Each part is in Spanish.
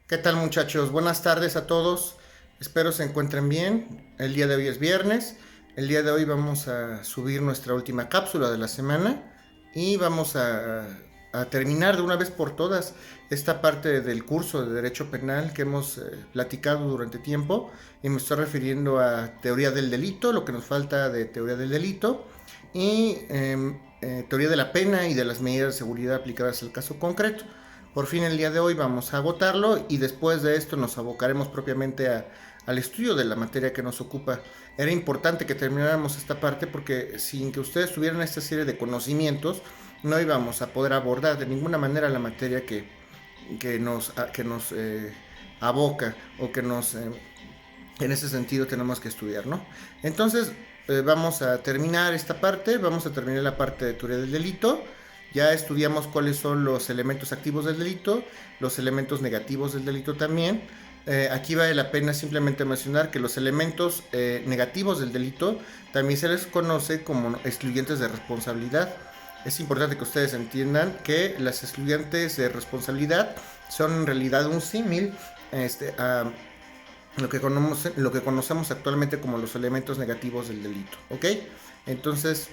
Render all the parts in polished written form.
¿Qué tal, muchachos? Buenas tardes a todos. Espero se encuentren bien. El día de hoy es viernes. El día de hoy vamos a subir nuestra última cápsula de la semana y vamos a terminar de una vez por todas esta parte del curso de Derecho Penal que hemos platicado durante tiempo. Y me estoy refiriendo a teoría del delito, lo que nos falta de teoría del delito y teoría de la pena y de las medidas de seguridad aplicadas al caso concreto. Por fin el día de hoy vamos a agotarlo y después de esto nos abocaremos propiamente al estudio de la materia que nos ocupa. Era importante que termináramos esta parte porque sin que ustedes tuvieran esta serie de conocimientos no íbamos a poder abordar de ninguna manera la materia que nos aboca o que nos en ese sentido tenemos que estudiar, ¿no? Entonces vamos a terminar esta parte, vamos a terminar la parte de teoría del delito. Ya estudiamos cuáles son los elementos activos del delito, los elementos negativos del delito también. Aquí vale la pena simplemente mencionar que los elementos negativos del delito también se les conoce como excluyentes de responsabilidad. Es importante que ustedes entiendan que las excluyentes de responsabilidad son en realidad un símil a lo que conocemos actualmente como los elementos negativos del delito. ¿Ok? Entonces,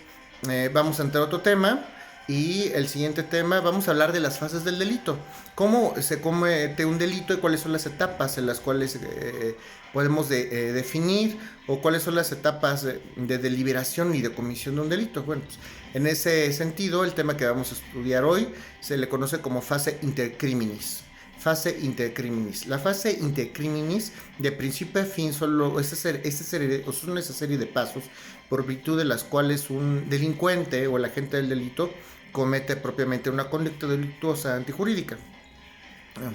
vamos a entrar a otro tema. Y el siguiente tema, vamos a hablar de las fases del delito. Cómo se comete un delito y cuáles son las etapas en las cuales podemos definir o cuáles son las etapas de deliberación y de comisión de un delito. Bueno, pues, en ese sentido, el tema que vamos a estudiar hoy se le conoce como fase intercriminis. Fase intercriminis. La fase intercriminis, de principio a fin, solo son esa serie de pasos por virtud de las cuales un delincuente o el agente del delito comete propiamente una conducta delictuosa antijurídica.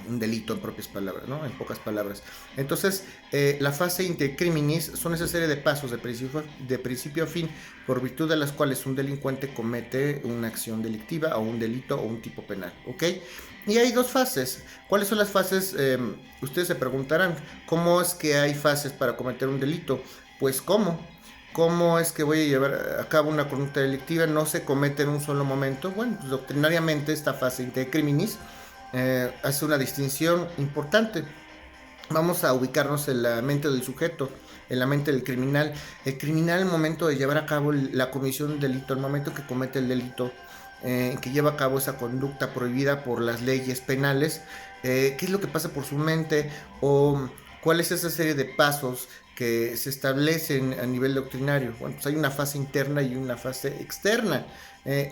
Un delito en propias palabras, ¿no? En pocas palabras. Entonces, la fase intercriminis son esa serie de pasos de principio a fin por virtud de las cuales un delincuente comete una acción delictiva o un delito o un tipo penal, ¿ok? Y hay dos fases. ¿Cuáles son las fases? Ustedes se preguntarán, ¿cómo es que hay fases para cometer un delito? Pues, ¿cómo? ¿Cómo es que voy a llevar a cabo una conducta delictiva? No se comete en un solo momento. Bueno, pues doctrinariamente esta fase intercriminis hace una distinción importante. Vamos a ubicarnos en la mente del sujeto, en la mente del criminal. El criminal, al momento de llevar a cabo la comisión del delito, al momento que comete el delito, que lleva a cabo esa conducta prohibida por las leyes penales, ¿qué es lo que pasa por su mente? O cuál es esa serie de pasos que se establecen a nivel doctrinario. Bueno, pues hay una fase interna y una fase externa.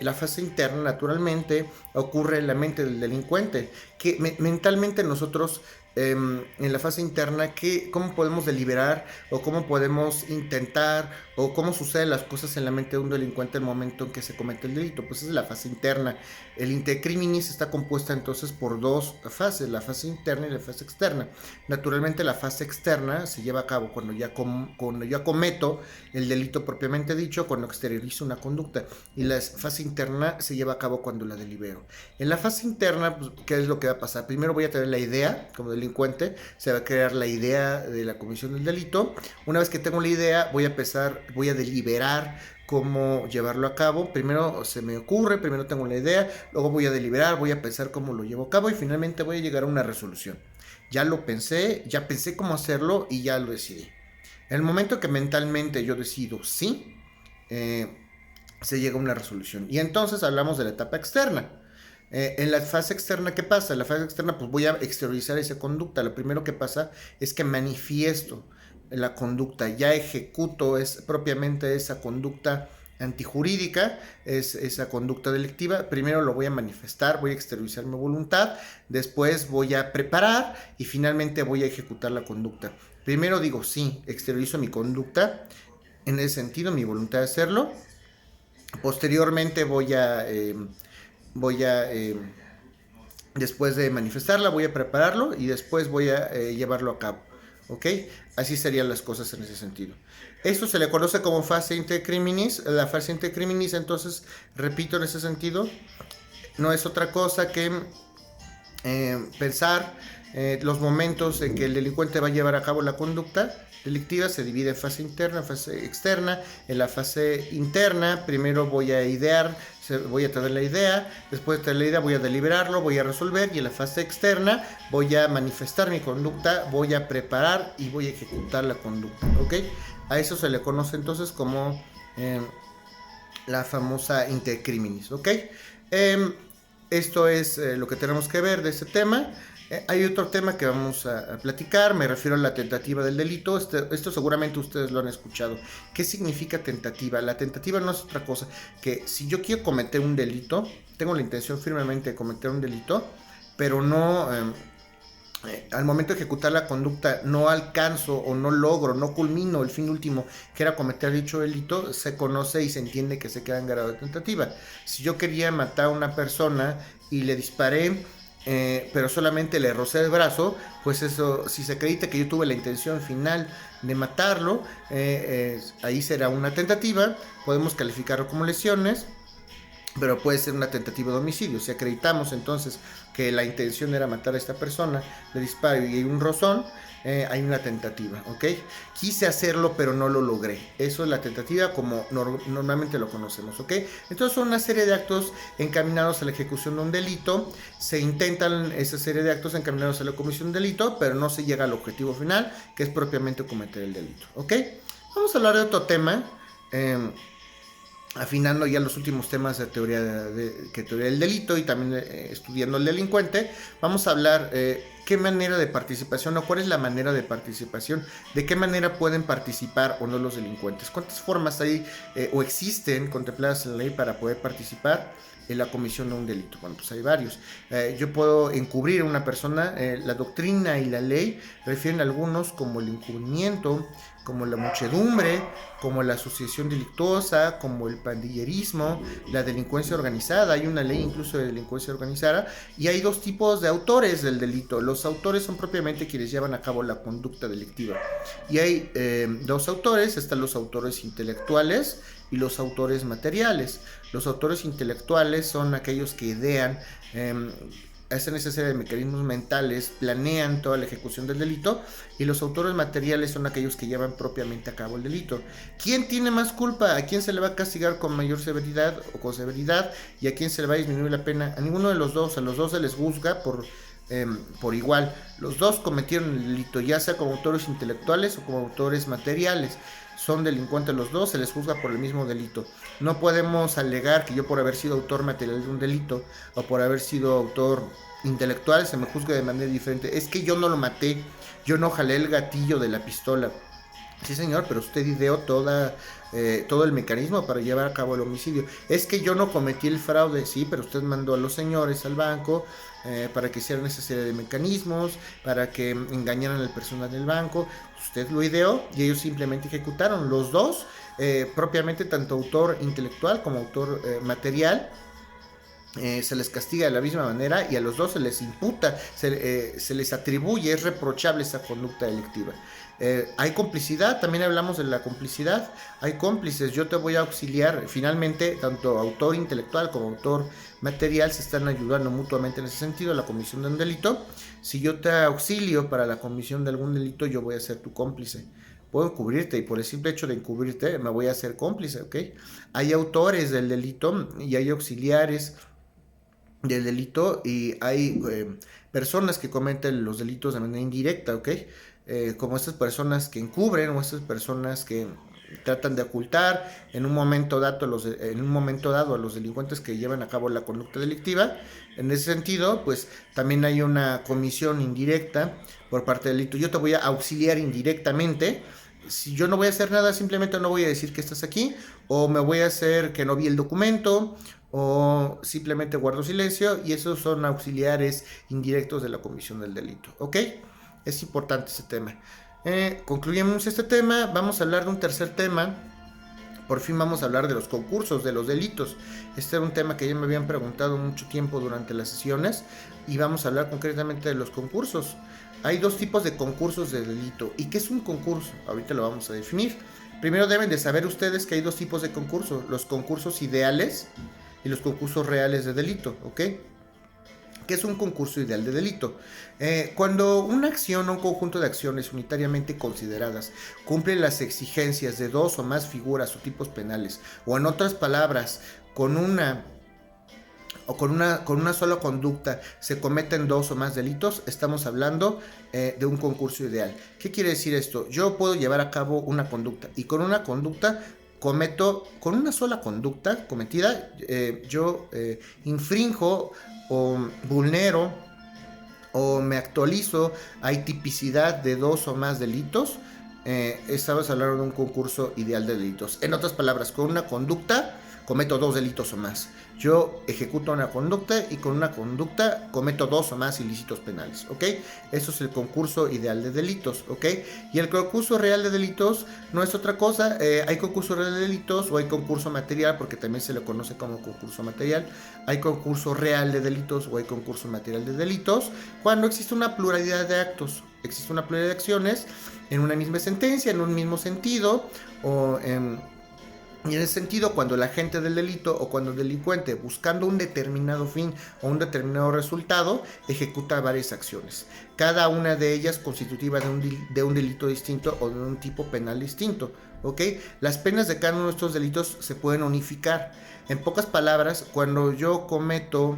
La fase interna, naturalmente, ocurre en la mente del delincuente, que mentalmente nosotros en la fase interna, cómo podemos deliberar o cómo podemos intentar o cómo suceden las cosas en la mente de un delincuente en el momento en que se comete el delito. Pues es la fase interna. El intercriminis está compuesta entonces por dos fases, la fase interna y la fase externa. Naturalmente la fase externa se lleva a cabo cuando ya cometo el delito propiamente dicho, cuando exteriorizo una conducta, y la fase interna se lleva a cabo cuando la delibero. En la fase interna, pues, ¿qué es lo que va a pasar? Primero voy a tener la idea como delincuente, se va a crear la idea de la comisión del delito. Una vez que tengo la idea, voy a deliberar cómo llevarlo a cabo. Primero se me ocurre, primero tengo la idea, luego voy a deliberar, voy a pensar cómo lo llevo a cabo y finalmente voy a llegar a una resolución. Ya lo pensé, ya pensé cómo hacerlo y ya lo decidí. En el momento que mentalmente yo decido sí, se llega a una resolución. Y entonces hablamos de la etapa externa. En la fase externa, ¿qué pasa? En la fase externa, pues voy a exteriorizar esa conducta. Lo primero que pasa es que manifiesto la conducta, ya ejecuto propiamente esa conducta antijurídica, es esa conducta delictiva. Primero lo voy a manifestar, voy a exteriorizar mi voluntad, después voy a preparar y finalmente voy a ejecutar la conducta. Primero digo sí, exteriorizo mi conducta, en ese sentido, mi voluntad de hacerlo. Posteriormente voy a después de manifestarla, voy a prepararlo y después voy a llevarlo a cabo. ¿Ok? Así serían las cosas en ese sentido. Esto se le conoce como fase intercriminis. La fase intercriminis, entonces, repito en ese sentido, no es otra cosa que pensar los momentos en que el delincuente va a llevar a cabo la conducta delictiva. Se divide en fase interna, fase externa. En la fase interna, primero voy a idear voy a tener la idea, después de tener la idea voy a deliberarlo, voy a resolver y en la fase externa voy a manifestar mi conducta, voy a preparar y voy a ejecutar la conducta, ¿ok? A eso se le conoce entonces como la famosa intercriminis, ¿ok? Esto es lo que tenemos que ver de este tema. Hay otro tema que vamos a platicar, me refiero a la tentativa del delito. Esto seguramente ustedes lo han escuchado. ¿Qué significa tentativa? La tentativa no es otra cosa que si yo quiero cometer un delito, tengo la intención firmemente de cometer un delito, pero no, al momento de ejecutar la conducta no alcanzo o no logro, no culmino el fin último que era cometer dicho delito, se conoce y se entiende que se queda en grado de tentativa. Si yo quería matar a una persona y le disparé, pero solamente le rocé el brazo, pues eso, si se acredita que yo tuve la intención final de matarlo, ahí será una tentativa, podemos calificarlo como lesiones, pero puede ser una tentativa de homicidio. Si acreditamos entonces que la intención era matar a esta persona, le disparo y hay un rozón, hay una tentativa, ¿ok? Quise hacerlo pero no lo logré. Eso es la tentativa como normalmente lo conocemos, ¿ok? Entonces son una serie de actos encaminados a la ejecución de un delito. Se intentan esa serie de actos encaminados a la comisión de un delito, pero no se llega al objetivo final, que es propiamente cometer el delito, ¿ok? Vamos a hablar de otro tema. Afinando ya los últimos temas de teoría del delito y también estudiando el delincuente, vamos a hablar qué manera de participación o cuál es la manera de participación, de qué manera pueden participar o no los delincuentes, cuántas formas hay o existen contempladas en la ley para poder participar en la comisión de un delito. Bueno, pues hay varios. Yo puedo encubrir a una persona, la doctrina y la ley refieren a algunos como el encubrimiento, como la muchedumbre, como la asociación delictuosa, como el pandillerismo, la delincuencia organizada. Hay una ley incluso de delincuencia organizada y hay dos tipos de autores del delito. Los autores son propiamente quienes llevan a cabo la conducta delictiva. Y hay dos autores, están los autores intelectuales y los autores materiales. Los autores intelectuales son aquellos que idean, hacen esa serie de mecanismos mentales, planean toda la ejecución del delito, y los autores materiales son aquellos que llevan propiamente a cabo el delito. ¿Quién tiene más culpa? ¿A quién se le va a castigar con mayor severidad o con severidad? ¿Y a quién se le va a disminuir la pena? A ninguno de los dos. A los dos se les juzga por igual. Los dos cometieron el delito, ya sea como autores intelectuales o como autores materiales. Son delincuentes los dos, se les juzga por el mismo delito. No podemos alegar que yo por haber sido autor material de un delito o por haber sido autor intelectual se me juzgue de manera diferente. Es que yo no lo maté, yo no jalé el gatillo de la pistola. Sí, señor, pero usted ideó todo el mecanismo para llevar a cabo el homicidio. Es que yo no cometí el fraude, sí, pero usted mandó a los señores al banco para que hicieran esa serie de mecanismos, para que engañaran al personal del banco. Usted lo ideó y ellos simplemente ejecutaron. Los dos, propiamente tanto autor intelectual como autor material, se les castiga de la misma manera y a los dos se les imputa, se les atribuye, es reprochable esa conducta delictiva. Hay complicidad, también hablamos de la complicidad, hay cómplices, yo te voy a auxiliar, finalmente tanto autor intelectual como autor material se están ayudando mutuamente en ese sentido, la comisión de un delito. Si yo te auxilio para la comisión de algún delito, yo voy a ser tu cómplice. Puedo encubrirte y por el simple hecho de encubrirte me voy a hacer cómplice, ¿ok? Hay autores del delito y hay auxiliares del delito y hay personas que cometen los delitos de manera indirecta, ¿ok? Como estas personas que encubren o estas personas que tratan de ocultar en un momento dado a los delincuentes que llevan a cabo la conducta delictiva. En ese sentido, pues también hay una comisión indirecta por parte del delito. Yo te voy a auxiliar indirectamente. Si yo no voy a hacer nada, simplemente no voy a decir que estás aquí, o me voy a hacer que no vi el documento, o simplemente guardo silencio, y esos son auxiliares indirectos de la comisión del delito, ¿ok? Es importante ese tema. Concluimos este tema, vamos a hablar de un tercer tema. Por fin vamos a hablar de los concursos, de los delitos. Este era un tema que ya me habían preguntado mucho tiempo durante las sesiones y vamos a hablar concretamente de los concursos. Hay dos tipos de concursos de delito. ¿Y qué es un concurso? Ahorita lo vamos a definir. Primero deben de saber ustedes que hay dos tipos de concursos, los concursos ideales y los concursos reales de delito, ¿ok? ¿Qué es un concurso ideal de delito? Cuando una acción o un conjunto de acciones unitariamente consideradas cumple las exigencias de dos o más figuras o tipos penales, o en otras palabras, con una o con una sola conducta se cometen 2 o más delitos, estamos hablando de un concurso ideal. ¿Qué quiere decir esto? Yo puedo llevar a cabo una conducta y con una conducta con una sola conducta cometida, yo infrinjo o vulnero o me actualizo, hay tipicidad de 2 o más delitos. Estamos hablando de un concurso ideal de delitos. En otras palabras, con una conducta cometo 2 delitos o más. Yo ejecuto una conducta y con una conducta cometo 2 o más ilícitos penales, ¿ok? Eso es el concurso ideal de delitos, ¿ok? Y el concurso real de delitos no es otra cosa. Hay concurso real de delitos o hay concurso material, porque también se le conoce como concurso material. Hay concurso real de delitos o hay concurso material de delitos cuando existe una pluralidad de actos, existe una pluralidad de acciones en una misma sentencia, en un mismo sentido, y en ese sentido, cuando el agente del delito o cuando el delincuente, buscando un determinado fin o un determinado resultado, ejecuta varias acciones, cada una de ellas constitutiva de un delito distinto o de un tipo penal distinto, ¿ok? Las penas de cada uno de estos delitos se pueden unificar. En pocas palabras, cuando yo cometo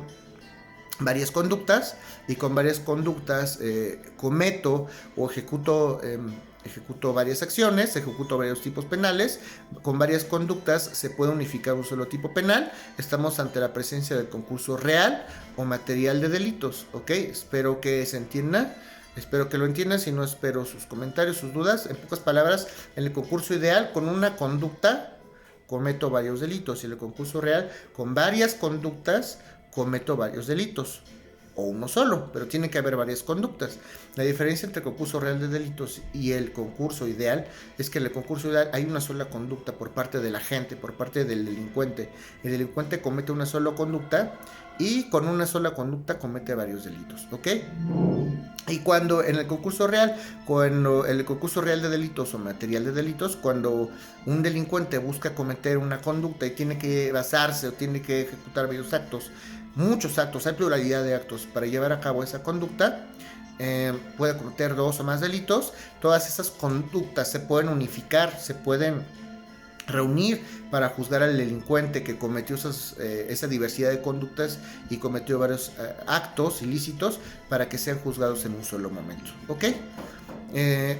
varias conductas y con varias conductas cometo o ejecuto varias acciones, ejecuto varios tipos penales, con varias conductas se puede unificar un solo tipo penal. Estamos ante la presencia del concurso real o material de delitos, ¿ok? Espero que se entienda, espero que lo entiendan, si no espero sus comentarios, sus dudas. En pocas palabras, en el concurso ideal, con una conducta cometo varios delitos, y en el concurso real, con varias conductas cometo varios delitos, o uno solo, pero tiene que haber varias conductas. La diferencia entre el concurso real de delitos y el concurso ideal es que en el concurso ideal hay una sola conducta por parte del agente, por parte del delincuente. El delincuente comete una sola conducta y con una sola conducta comete varios delitos, ¿ok? Y cuando en el concurso real de delitos o material de delitos, cuando un delincuente busca cometer una conducta y tiene que basarse o tiene que ejecutar varios actos, muchos actos, hay pluralidad de actos para llevar a cabo esa conducta, puede cometer 2 o más delitos. Todas esas conductas se pueden unificar, se pueden reunir para juzgar al delincuente que cometió esa diversidad de conductas y cometió varios actos ilícitos, para que sean juzgados en un solo momento, ¿ok?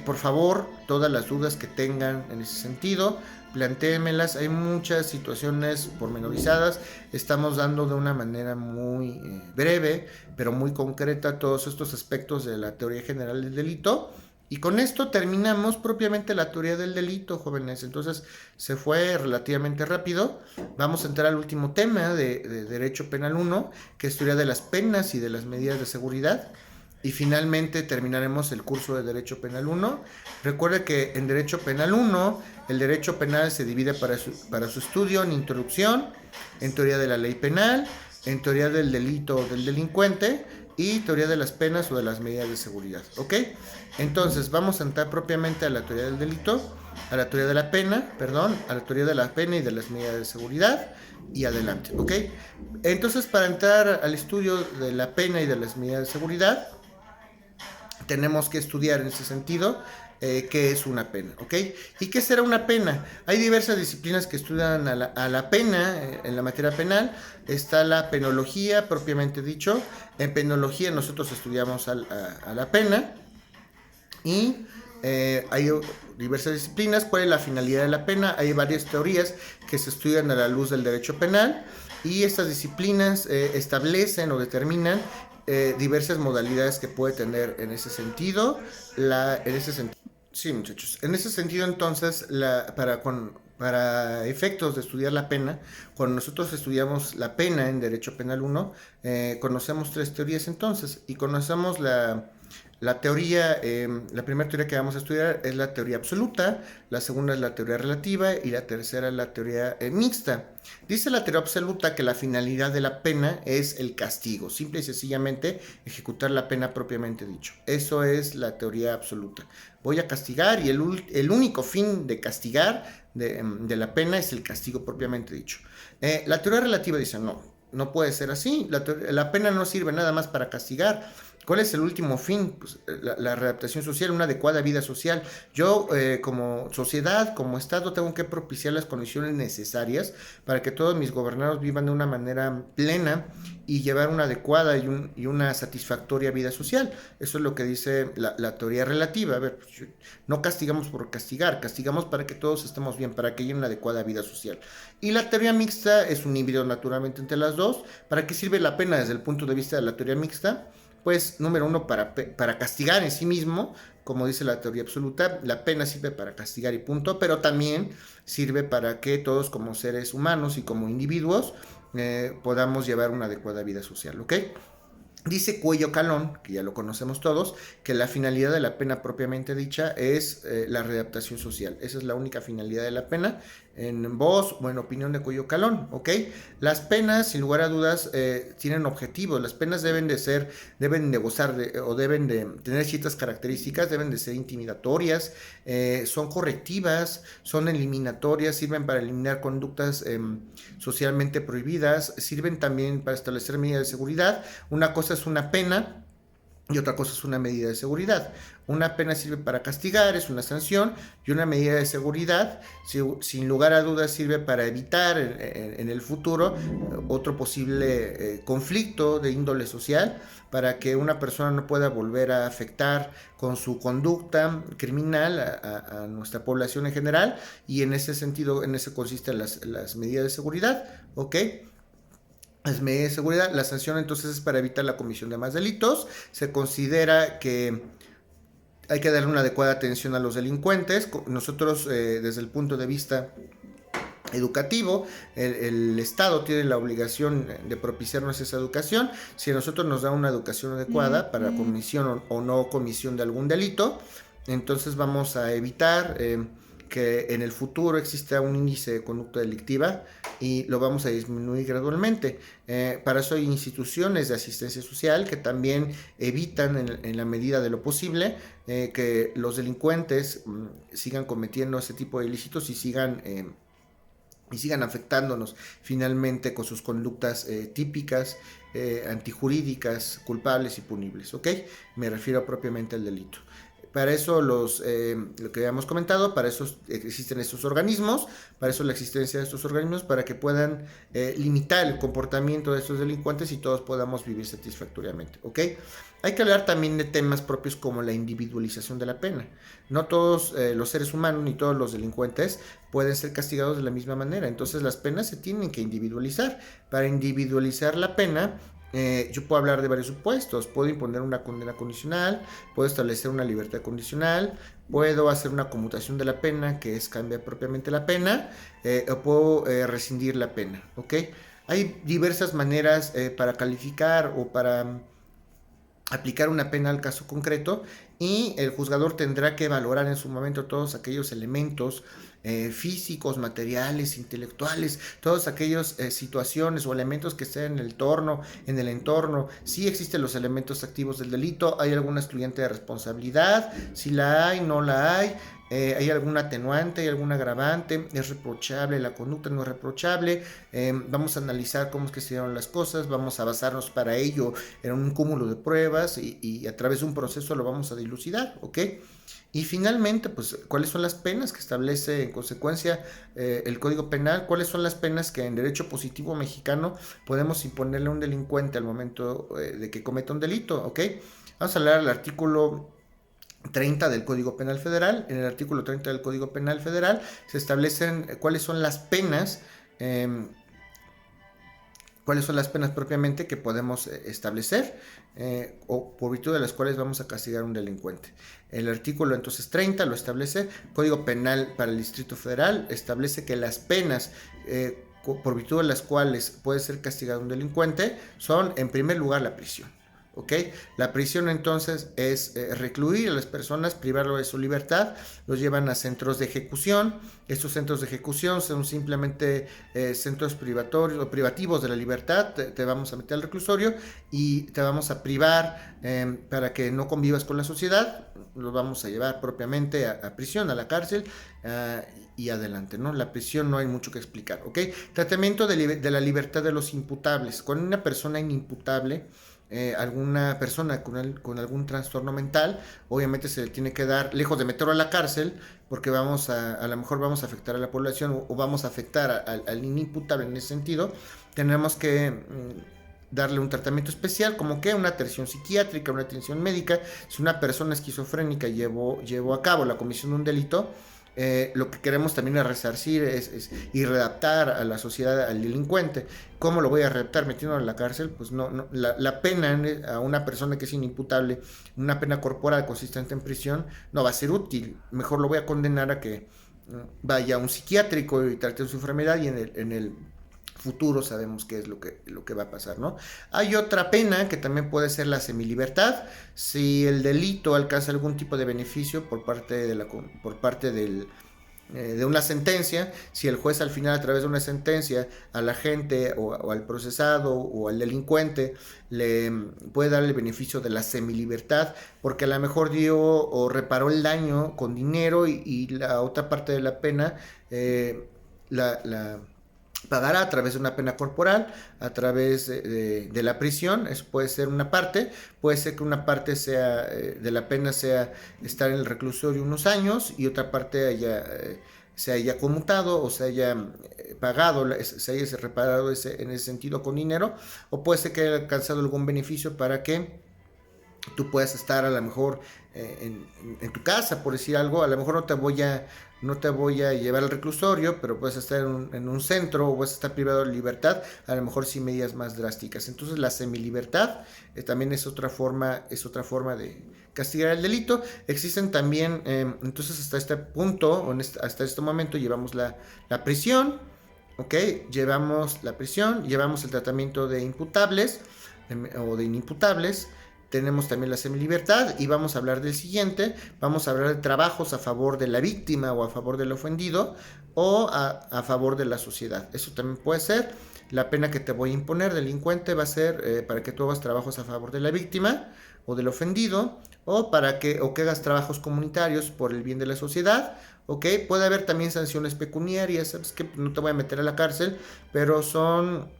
Por favor, todas las dudas que tengan en ese sentido, plantéenmelas. Hay muchas situaciones pormenorizadas, estamos dando de una manera muy breve, pero muy concreta, todos estos aspectos de la teoría general del delito. Y con esto terminamos propiamente la teoría del delito, jóvenes. Entonces se fue relativamente rápido. Vamos a entrar al último tema de Derecho Penal 1, que es teoría de las penas y de las medidas de seguridad. Y finalmente terminaremos el curso de Derecho Penal 1. Recuerde que en Derecho Penal 1, el derecho penal se divide para su estudio en introducción, en teoría de la ley penal, en teoría del delito o del delincuente, y teoría de las penas o de las medidas de seguridad, ¿ok? Entonces vamos a entrar propiamente a la teoría del delito, a la teoría de la pena, a la teoría de la pena y de las medidas de seguridad, y adelante, ¿ok? Entonces, para entrar al estudio de la pena y de las medidas de seguridad, tenemos que estudiar en ese sentido qué es una pena, ¿ok? ¿Y qué será una pena? Hay diversas disciplinas que estudian a la pena en la materia penal. Está la penología, propiamente dicho. En penología nosotros estudiamos a la pena, y hay diversas disciplinas. ¿Cuál es la finalidad de la pena? Hay varias teorías que se estudian a la luz del derecho penal, y estas disciplinas establecen o determinan diversas modalidades que puede tener en ese sentido. Sí, muchachos. En ese sentido, entonces, para efectos de estudiar la pena, cuando nosotros estudiamos la pena en Derecho Penal 1, conocemos 3 teorías entonces, y conocemos la teoría, la primera teoría que vamos a estudiar es la teoría absoluta, la segunda es la teoría relativa y la tercera es la teoría mixta. Dice la teoría absoluta que la finalidad de la pena es el castigo, simple y sencillamente ejecutar la pena propiamente dicho. Eso es la teoría absoluta. Voy a castigar, y el único fin de castigar de la pena es el castigo propiamente dicho. La teoría relativa dice no puede ser así. La pena no sirve nada más para castigar. ¿Cuál es el último fin? Pues, la readaptación social, una adecuada vida social. Yo, como sociedad, como Estado, tengo que propiciar las condiciones necesarias para que todos mis gobernados vivan de una manera plena y llevar una adecuada y una satisfactoria vida social. Eso es lo que dice la teoría relativa. A ver, pues, no castigamos por castigar, castigamos para que todos estemos bien, para que haya una adecuada vida social. Y la teoría mixta es un híbrido naturalmente entre las dos. ¿Para qué sirve la pena desde el punto de vista de la teoría mixta? Pues número uno, para castigar en sí mismo, como dice la teoría absoluta, la pena sirve para castigar y punto, pero también sirve para que todos como seres humanos y como individuos podamos llevar una adecuada vida social, ¿ok? Dice Cuello Calón, que ya lo conocemos todos, que la finalidad de la pena propiamente dicha es la readaptación social. Esa es la única finalidad de la pena, en voz o en opinión de Cuello Calón, ¿ok? Las penas, sin lugar a dudas, tienen objetivos. Las penas deben de gozar o deben de tener ciertas características, deben de ser intimidatorias, son correctivas, son eliminatorias, sirven para eliminar conductas socialmente prohibidas, sirven también para establecer medidas de seguridad. Una cosa es una pena y otra cosa es una medida de seguridad. Una pena sirve para castigar, es una sanción, y una medida de seguridad, sin lugar a dudas, sirve para evitar en el futuro otro posible conflicto de índole social, para que una persona no pueda volver a afectar con su conducta criminal a nuestra población en general, y en ese sentido, en eso consisten las medidas de seguridad, ¿ok? Las medidas de seguridad, la sanción entonces es para evitar la comisión de más delitos. Se considera que hay que darle una adecuada atención a los delincuentes. Nosotros, desde el punto de vista educativo, el Estado tiene la obligación de propiciarnos esa educación. Si a nosotros nos da una educación adecuada para comisión o no comisión de algún delito, entonces vamos a evitar que en el futuro exista un índice de conducta delictiva y lo vamos a disminuir gradualmente. Para eso hay instituciones de asistencia social que también evitan en la medida de lo posible que los delincuentes sigan cometiendo ese tipo de ilícitos y sigan afectándonos finalmente con sus conductas típicas, antijurídicas, culpables y punibles, ¿ok? Me refiero propiamente al delito. Para eso lo que habíamos comentado, para eso existen estos organismos, para eso la existencia de estos organismos, para que puedan limitar el comportamiento de estos delincuentes y todos podamos vivir satisfactoriamente, ¿ok? Hay que hablar también de temas propios como la individualización de la pena. No todos los seres humanos ni todos los delincuentes pueden ser castigados de la misma manera, entonces las penas se tienen que individualizar. Para individualizar la pena, yo puedo hablar de varios supuestos. Puedo imponer una condena condicional, puedo establecer una libertad condicional, puedo hacer una conmutación de la pena, que es cambiar propiamente la pena, o puedo rescindir la pena, ¿ok? Hay diversas maneras para calificar o para aplicar una pena al caso concreto, y el juzgador tendrá que valorar en su momento todos aquellos elementos físicos, materiales, intelectuales, todas aquellas situaciones o elementos que estén en el entorno. Si existen los elementos activos del delito, hay alguna excluyente de responsabilidad, si la hay, no la hay. ¿Hay algún atenuante? ¿Hay algún agravante? ¿Es reprochable la conducta? ¿No es reprochable? Vamos a analizar cómo es que se dieron las cosas, vamos a basarnos para ello en un cúmulo de pruebas y a través de un proceso lo vamos a dilucidar, ¿ok? Y finalmente, pues, ¿cuáles son las penas que establece en consecuencia el Código Penal? ¿Cuáles son las penas que en derecho positivo mexicano podemos imponerle a un delincuente al momento de que cometa un delito? ¿Ok? Vamos a hablar del artículo 30 del Código Penal Federal. En el artículo 30 del Código Penal Federal se establecen cuáles son las penas propiamente que podemos establecer o por virtud de las cuales vamos a castigar a un delincuente. El artículo entonces 30 lo establece. Código Penal para el Distrito Federal establece que las penas por virtud de las cuales puede ser castigado un delincuente son, en primer lugar, la prisión. ¿Ok? La prisión entonces es recluir a las personas, privarlo de su libertad, los llevan a centros de ejecución. Estos centros de ejecución son simplemente centros privatorios o privativos de la libertad. Te vamos a meter al reclusorio y te vamos a privar para que no convivas con la sociedad. Los vamos a llevar propiamente a prisión, a la cárcel y adelante, ¿no? La prisión no hay mucho que explicar, ¿ok? Tratamiento de la libertad de los imputables. Con una persona inimputable, alguna persona con algún trastorno mental, obviamente se le tiene que dar, lejos de meterlo a la cárcel, porque a lo mejor vamos a afectar a la población o vamos a afectar al inimputable en ese sentido, tenemos que darle un tratamiento especial, como que una atención psiquiátrica, una atención médica. Si una persona esquizofrénica llevó a cabo la comisión de un delito, lo que queremos también es resarcir y readaptar a la sociedad al delincuente. ¿Cómo lo voy a readaptar? ¿Metiéndolo en la cárcel? Pues no, la pena a una persona que es inimputable, una pena corporal consistente en prisión, no va a ser útil. Mejor lo voy a condenar a que vaya a un psiquiátrico y trate su enfermedad, y en el futuro sabemos qué es lo que va a pasar, ¿no? Hay otra pena que también puede ser la semilibertad. Si el delito alcanza algún tipo de beneficio por parte de una sentencia, si el juez al final, a través de una sentencia, a la gente o al procesado o al delincuente le puede dar el beneficio de la semilibertad, porque a lo mejor dio o reparó el daño con dinero, y la otra parte de la pena la pagará a través de una pena corporal, a través de la prisión. Eso puede ser una parte. Puede ser que una parte sea de la pena sea estar en el reclusorio unos años, y otra parte se haya conmutado o se haya pagado, se haya reparado en ese sentido con dinero, o puede ser que haya alcanzado algún beneficio para que tú puedas estar a lo mejor en tu casa, por decir algo. A lo mejor no te voy a llevar al reclusorio, pero puedes estar en un centro, o puedes estar privado de libertad, a lo mejor sin medidas más drásticas. Entonces la semilibertad también es otra forma de castigar el delito. Existen también, entonces hasta este punto, hasta este momento llevamos la prisión, ¿ok? Llevamos la prisión, llevamos el tratamiento de imputables o de inimputables. Tenemos también la semilibertad, y vamos a hablar del siguiente. Vamos a hablar de trabajos a favor de la víctima o a favor del ofendido, o a favor de la sociedad. Eso también puede ser. La pena que te voy a imponer, delincuente, va a ser para que tú hagas trabajos a favor de la víctima o del ofendido, o que hagas trabajos comunitarios por el bien de la sociedad. ¿Ok? Puede haber también sanciones pecuniarias. ¿Sabes qué? No te voy a meter a la cárcel, pero son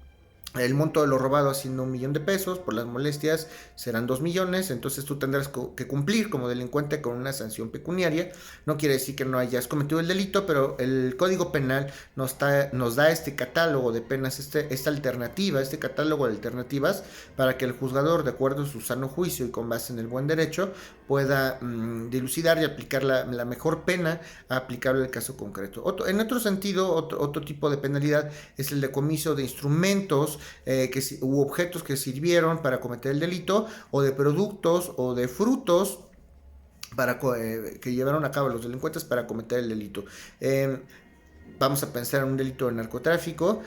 el monto de lo robado haciendo 1,000,000 de pesos, por las molestias serán 2,000,000. Entonces tú tendrás que cumplir como delincuente con una sanción pecuniaria. No quiere decir que no hayas cometido el delito, pero el Código Penal nos da este catálogo de penas, esta alternativa, este catálogo de alternativas, para que el juzgador, de acuerdo a su sano juicio y con base en el buen derecho, pueda dilucidar y aplicar la mejor pena aplicable al caso concreto. En otro sentido, otro tipo de penalidad es el decomiso de instrumentos u objetos que sirvieron para cometer el delito, o de productos o de frutos que llevaron a cabo los delincuentes para cometer el delito. Vamos a pensar en un delito de narcotráfico.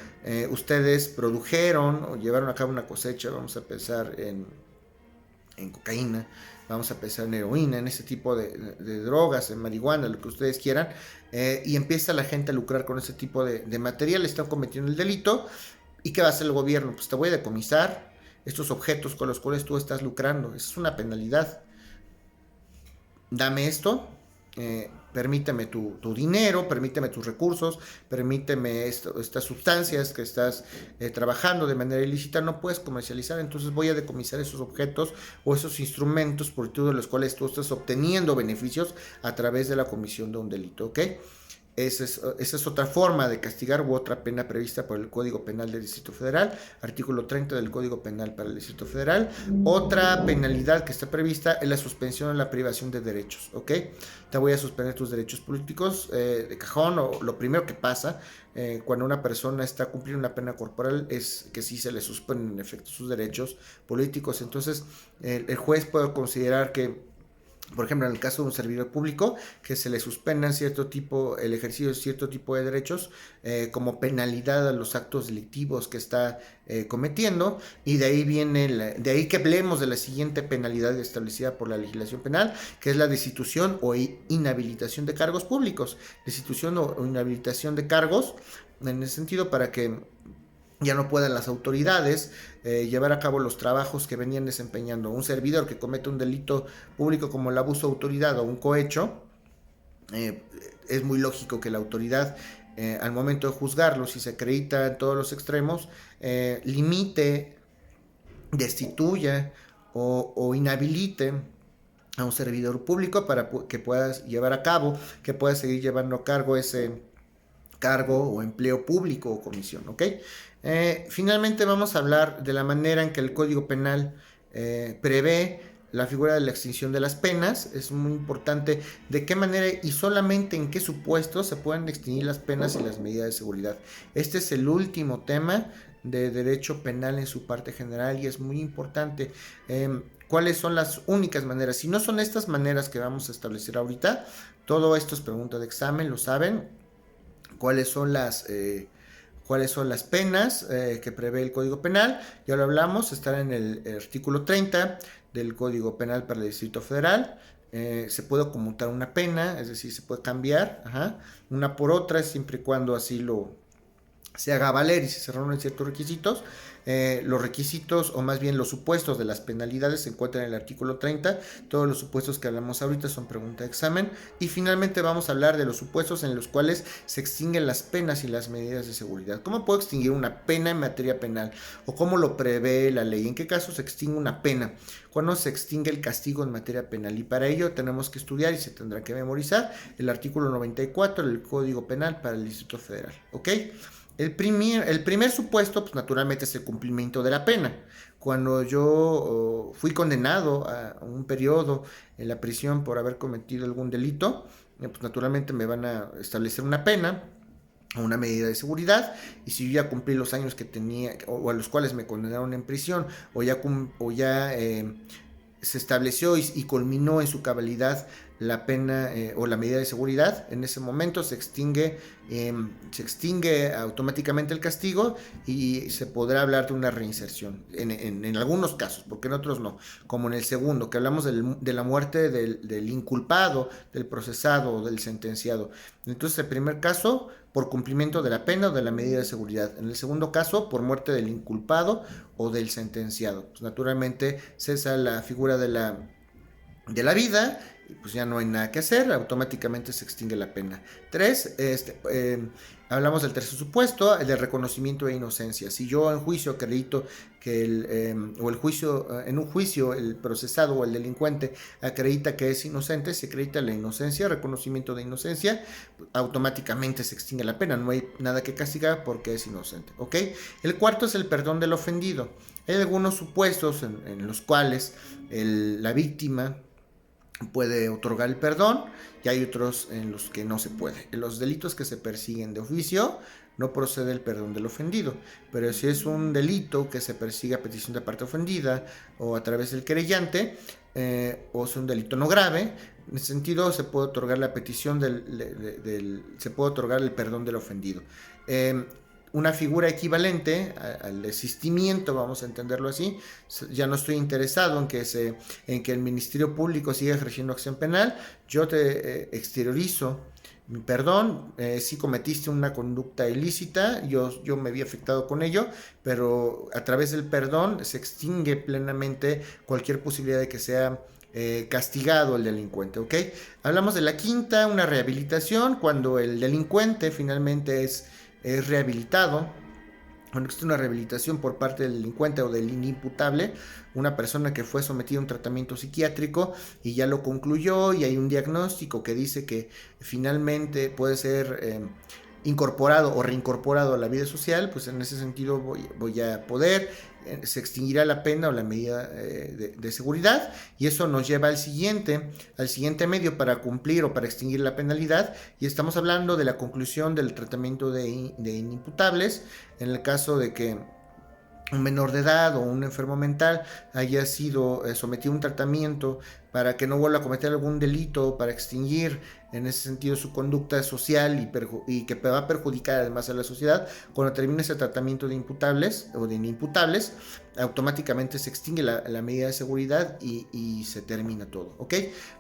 Ustedes produjeron o llevaron a cabo una cosecha. Vamos a pensar en cocaína, vamos a pensar en heroína, en ese tipo de drogas, en marihuana, lo que ustedes quieran, y empieza la gente a lucrar con ese tipo de material. Están cometiendo el delito. ¿Y qué va a hacer el gobierno? Pues te voy a decomisar estos objetos con los cuales tú estás lucrando. Esa es una penalidad. Dame esto, permíteme tu dinero, permíteme tus recursos, permíteme estas sustancias que estás trabajando de manera ilícita. No puedes comercializar, entonces voy a decomisar esos objetos o esos instrumentos por virtud de los cuales tú estás obteniendo beneficios a través de la comisión de un delito, ¿ok? Esa es otra forma de castigar, u otra pena prevista por el Código Penal del Distrito Federal, artículo 30 del Código Penal para el Distrito Federal. Otra penalidad que está prevista es la suspensión o la privación de derechos, ¿ok? Te voy a suspender tus derechos políticos de cajón. O lo primero que pasa cuando una persona está cumpliendo una pena corporal es que sí se le suspenden en efecto sus derechos políticos. Entonces el juez puede considerar que, por ejemplo, en el caso de un servidor público, que se le suspendan el ejercicio de cierto tipo de derechos como penalidad a los actos delictivos que está cometiendo. Y de ahí que hablemos de la siguiente penalidad establecida por la legislación penal, que es la destitución o inhabilitación de cargos públicos. Destitución o inhabilitación de cargos, en ese sentido, para que ya no puedan las autoridades llevar a cabo los trabajos que venían desempeñando. Un servidor que comete un delito público como el abuso de autoridad o un cohecho, es muy lógico que la autoridad, al momento de juzgarlo, si se acredita en todos los extremos, limite destituya o inhabilite a un servidor público para que puedas llevar a cabo, que puedas seguir llevando a cargo ese cargo o empleo público o comisión, ¿ok? Finalmente vamos a hablar de la manera en que el Código Penal prevé la figura de la extinción de las penas. Es muy importante de qué manera y solamente en qué supuestos se pueden extinguir las penas y las medidas de seguridad. Este es el último tema de derecho penal en su parte general y es muy importante. ¿Cuáles son las únicas maneras? Si no son estas maneras que vamos a establecer ahorita, todo esto es pregunta de examen, lo saben. ¿Cuáles son las penas que prevé el Código Penal? Ya lo hablamos, están en el artículo 30 del Código Penal para el Distrito Federal. Se puede conmutar una pena, es decir, se puede cambiar una por otra, siempre y cuando así se haga valer y se reúnen ciertos requisitos. Los requisitos, o más bien los supuestos de las penalidades, se encuentran en el artículo 30. Todos los supuestos que hablamos ahorita son pregunta de examen. Y finalmente vamos a hablar de los supuestos en los cuales se extinguen las penas y las medidas de seguridad. ¿Cómo puedo extinguir una pena en materia penal? ¿O cómo lo prevé la ley? ¿En qué caso se extingue una pena? ¿Cuándo se extingue el castigo en materia penal? Y para ello tenemos que estudiar y se tendrá que memorizar el artículo 94 del Código Penal para el Distrito Federal. ¿Ok? El primer supuesto, pues naturalmente es el cumplimiento de la pena. Cuando yo fui condenado a un periodo en la prisión por haber cometido algún delito, pues naturalmente me van a establecer una pena o una medida de seguridad, y si yo ya cumplí los años que tenía o a los cuales me condenaron en prisión, o ya se estableció y culminó en su cabalidad la pena o la medida de seguridad, en ese momento se extingue automáticamente el castigo y se podrá hablar de una reinserción en algunos casos, porque en otros no, como en el segundo, que hablamos de la muerte del inculpado, del procesado o del sentenciado. Entonces, el primer caso, por cumplimiento de la pena o de la medida de seguridad. En el segundo caso, por muerte del inculpado o del sentenciado. Pues, naturalmente, cesa la figura de la vida, y pues ya no hay nada que hacer, automáticamente se extingue la pena. 3, hablamos del tercer supuesto, el de reconocimiento de inocencia. Si yo en juicio acredito que en un juicio el procesado o el delincuente acredita que es inocente, se acredita la inocencia, reconocimiento de inocencia, automáticamente se extingue la pena, no hay nada que castigar porque es inocente, ¿ok? El cuarto es el perdón del ofendido. Hay algunos supuestos en los cuales la víctima puede otorgar el perdón y hay otros en los que no se puede. En los delitos que se persiguen de oficio no procede el perdón del ofendido, pero si es un delito que se persigue a petición de la parte ofendida o a través del querellante, o es un delito no grave, en ese sentido se puede otorgar la petición se puede otorgar el perdón del ofendido. Una figura equivalente al desistimiento, vamos a entenderlo así. Ya no estoy interesado en que el Ministerio Público siga ejerciendo acción penal, yo te exteriorizo mi perdón. Si cometiste una conducta ilícita, yo me vi afectado con ello, pero a través del perdón se extingue plenamente cualquier posibilidad de que sea castigado el delincuente, ¿ok? Hablamos de la quinta, una rehabilitación, cuando el delincuente finalmente es rehabilitado. Cuando existe una rehabilitación por parte del delincuente o del inimputable, una persona que fue sometida a un tratamiento psiquiátrico y ya lo concluyó y hay un diagnóstico que dice que finalmente puede ser incorporado o reincorporado a la vida social, pues en ese sentido voy a poder, se extinguirá la pena o la medida de seguridad, y eso nos lleva al siguiente medio para cumplir o para extinguir la penalidad, y estamos hablando de la conclusión del tratamiento de inimputables, en el caso de que un menor de edad o un enfermo mental haya sido sometido a un tratamiento para que no vuelva a cometer algún delito, para extinguir en ese sentido su conducta social y que va a perjudicar además a la sociedad. Cuando termine ese tratamiento de imputables o de inimputables, automáticamente se extingue la medida de seguridad y se termina todo, ¿ok?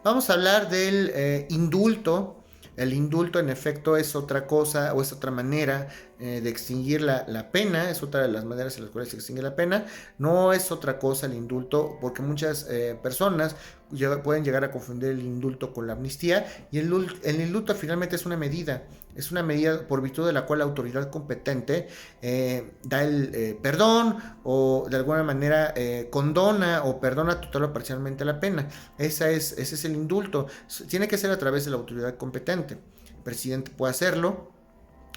Vamos a hablar del indulto. El indulto en efecto es otra cosa o es otra manera de extinguir la pena, es otra de las maneras en las cuales se extingue la pena. No es otra cosa el indulto, porque muchas personas pueden llegar a confundir el indulto con la amnistía, y el indulto finalmente es una medida por virtud de la cual la autoridad competente da el perdón, o de alguna manera condona o perdona total o parcialmente la pena. Ese es el indulto. Tiene que ser a través de la autoridad competente. El presidente puede hacerlo,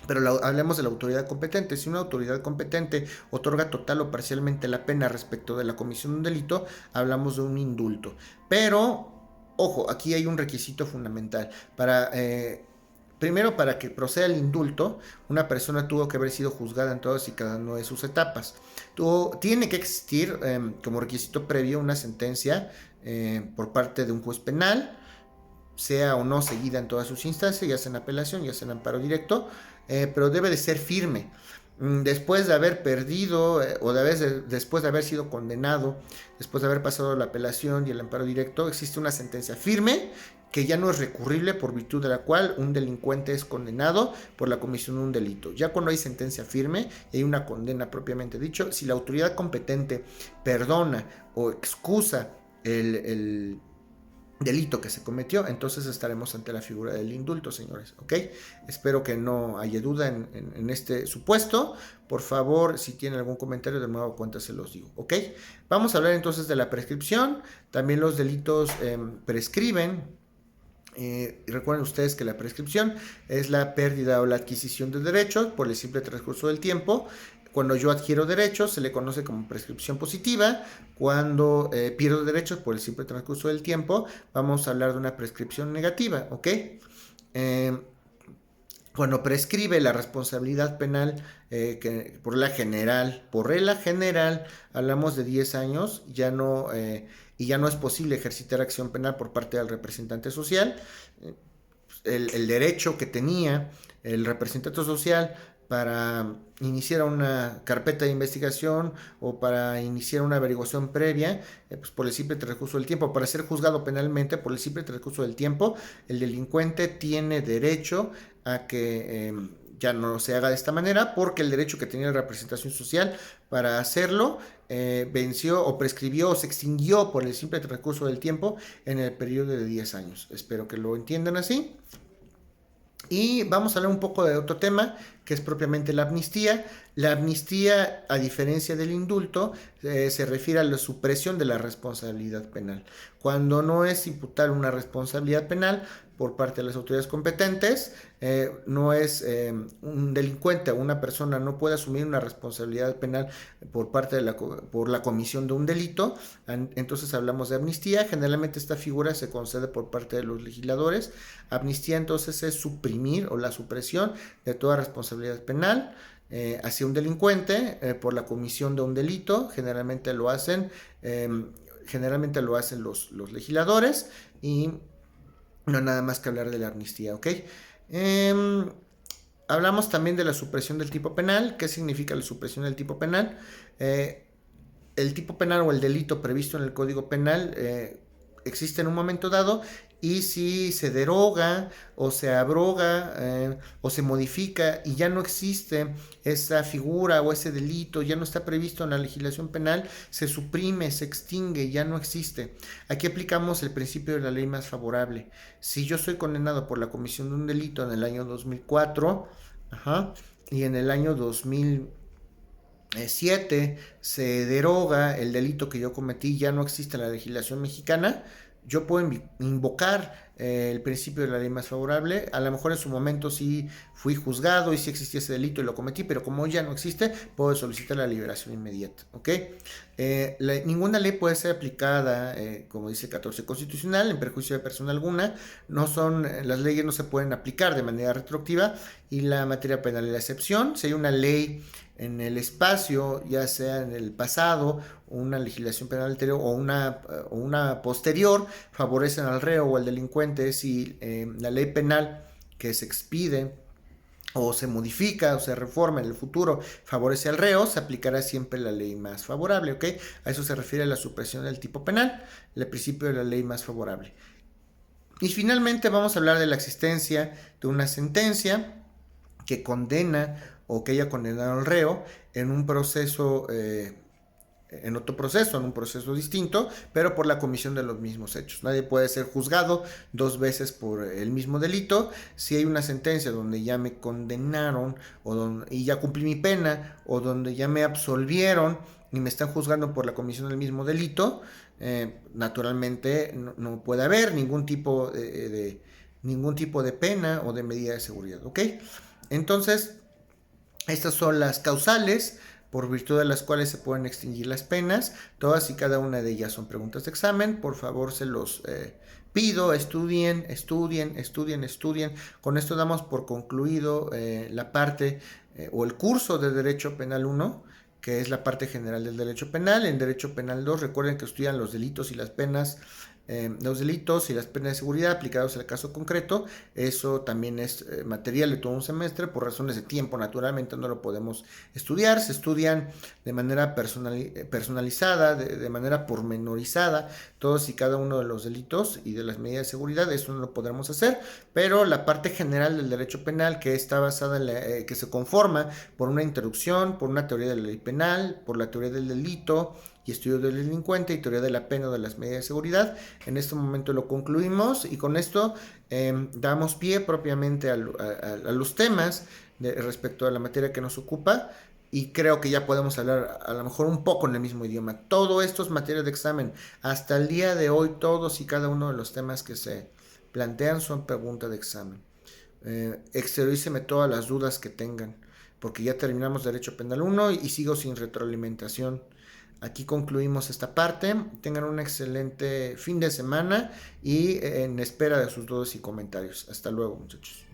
pero hablemos de la autoridad competente. Si una autoridad competente otorga total o parcialmente la pena respecto de la comisión de un delito, hablamos de un indulto. Pero, ojo, aquí hay un requisito fundamental. Primero, para que proceda el indulto, una persona tuvo que haber sido juzgada en todas y cada una de sus etapas. Tiene que existir como requisito previo una sentencia por parte de un juez penal, sea o no seguida en todas sus instancias, ya sea en apelación, ya sea en amparo directo, pero debe de ser firme. Después de haber perdido después de haber sido condenado, después de haber pasado la apelación y el amparo directo, existe una sentencia firme que ya no es recurrible, por virtud de la cual un delincuente es condenado por la comisión de un delito. Ya cuando hay sentencia firme y hay una condena propiamente dicho, si la autoridad competente perdona o excusa el delito que se cometió, entonces estaremos ante la figura del indulto, señores, ¿ok? Espero que no haya duda en este supuesto. Por favor, si tienen algún comentario, de nuevo cuenta se los digo, ¿ok? Vamos a hablar entonces de la prescripción. También los delitos prescriben. Recuerden ustedes que la prescripción es la pérdida o la adquisición de derechos por el simple transcurso del tiempo. Cuando yo adquiero derechos se le conoce como prescripción positiva. Cuando pierdo derechos por el simple transcurso del tiempo, vamos a hablar de una prescripción negativa, ¿ok? Cuando prescribe la responsabilidad penal, que por regla general, hablamos de 10 años, y ya no es posible ejercitar acción penal por parte del representante social. El derecho que tenía el representante social para iniciar una carpeta de investigación o para iniciar una averiguación previa, pues por el simple transcurso del tiempo, para ser juzgado penalmente por el simple transcurso del tiempo, el delincuente tiene derecho a que ya no se haga de esta manera, porque el derecho que tenía la representación social para hacerlo venció o prescribió o se extinguió por el simple transcurso del tiempo en el periodo de 10 años. Espero que lo entiendan así. Y vamos a hablar un poco de otro tema, que es propiamente la amnistía. La amnistía, a diferencia del indulto, se refiere a la supresión de la responsabilidad penal. Cuando no es imputar una responsabilidad penal por parte de las autoridades competentes, no es un delincuente o una persona no puede asumir una responsabilidad penal por la comisión de un delito. Entonces hablamos de amnistía. Generalmente esta figura se concede por parte de los legisladores. Amnistía entonces es suprimir o la supresión de toda responsabilidad penal hacia un delincuente por la comisión de un delito. Generalmente lo hacen los legisladores, y no nada más que hablar de la amnistía, ¿ok? Hablamos también de la supresión del tipo penal. ¿Qué significa la supresión del tipo penal? El tipo penal o el delito previsto en el Código Penal existe en un momento dado, y si se deroga o se abroga o se modifica y ya no existe esa figura o ese delito, ya no está previsto en la legislación penal, se suprime, se extingue, ya no existe. Aquí aplicamos el principio de la ley más favorable. Si yo soy condenado por la comisión de un delito en el año 2004, y en el año 2007 se deroga el delito que yo cometí, ya no existe en la legislación mexicana, yo puedo invocar el principio de la ley más favorable. A lo mejor en su momento sí fui juzgado y sí existía ese delito y lo cometí, pero como ya no existe, puedo solicitar la liberación inmediata, ¿ok? Ninguna ley puede ser aplicada, como dice 14 constitucional, en perjuicio de persona alguna. Las leyes no se pueden aplicar de manera retroactiva, y la materia penal es la excepción. Si hay una ley en el espacio, ya sea en el pasado, una legislación penal anterior o una posterior, favorecen al reo o al delincuente. Si la ley penal que se expide o se modifica o se reforma en el futuro favorece al reo, se aplicará siempre la ley más favorable, ¿ok? A eso se refiere la supresión del tipo penal, el principio de la ley más favorable. Y finalmente vamos a hablar de la existencia de una sentencia que condena o que haya condenado al reo en un proceso, en otro proceso, en un proceso distinto, pero por la comisión de los mismos hechos. Nadie puede ser juzgado dos veces por el mismo delito. Si hay una sentencia donde ya me condenaron y ya cumplí mi pena, o donde ya me absolvieron y me están juzgando por la comisión del mismo delito, naturalmente no puede haber ningún tipo de pena o de medida de seguridad, ¿ok? Entonces, estas son las causales por virtud de las cuales se pueden extinguir las penas. Todas y cada una de ellas son preguntas de examen. Por favor, se los pido, estudien, estudien, estudien, estudien. Con esto damos por concluido la parte o el curso de Derecho Penal 1, que es la parte general del Derecho Penal. En Derecho Penal 2, recuerden que estudian los delitos y las penas, los delitos y las penas de seguridad aplicados al caso concreto. Eso también es material de todo un semestre. Por razones de tiempo, naturalmente, no lo podemos estudiar. Se estudian de manera personalizada, de manera pormenorizada, todos y cada uno de los delitos y de las medidas de seguridad. Eso no lo podremos hacer, pero la parte general del derecho penal, que está basada en que se conforma por una introducción, por una teoría de la ley penal, por la teoría del delito y estudio del delincuente y teoría de la pena o de las medidas de seguridad. En este momento lo concluimos y con esto damos pie propiamente a los temas respecto a la materia que nos ocupa, y creo que ya podemos hablar a lo mejor un poco en el mismo idioma. Todo esto es materia de examen. Hasta el día de hoy, todos y cada uno de los temas que se plantean son pregunta de examen. Exterioríceme todas las dudas que tengan, porque ya terminamos Derecho Penal 1 y sigo sin retroalimentación. Aquí concluimos esta parte. Tengan un excelente fin de semana y en espera de sus dudas y comentarios. Hasta luego, muchachos.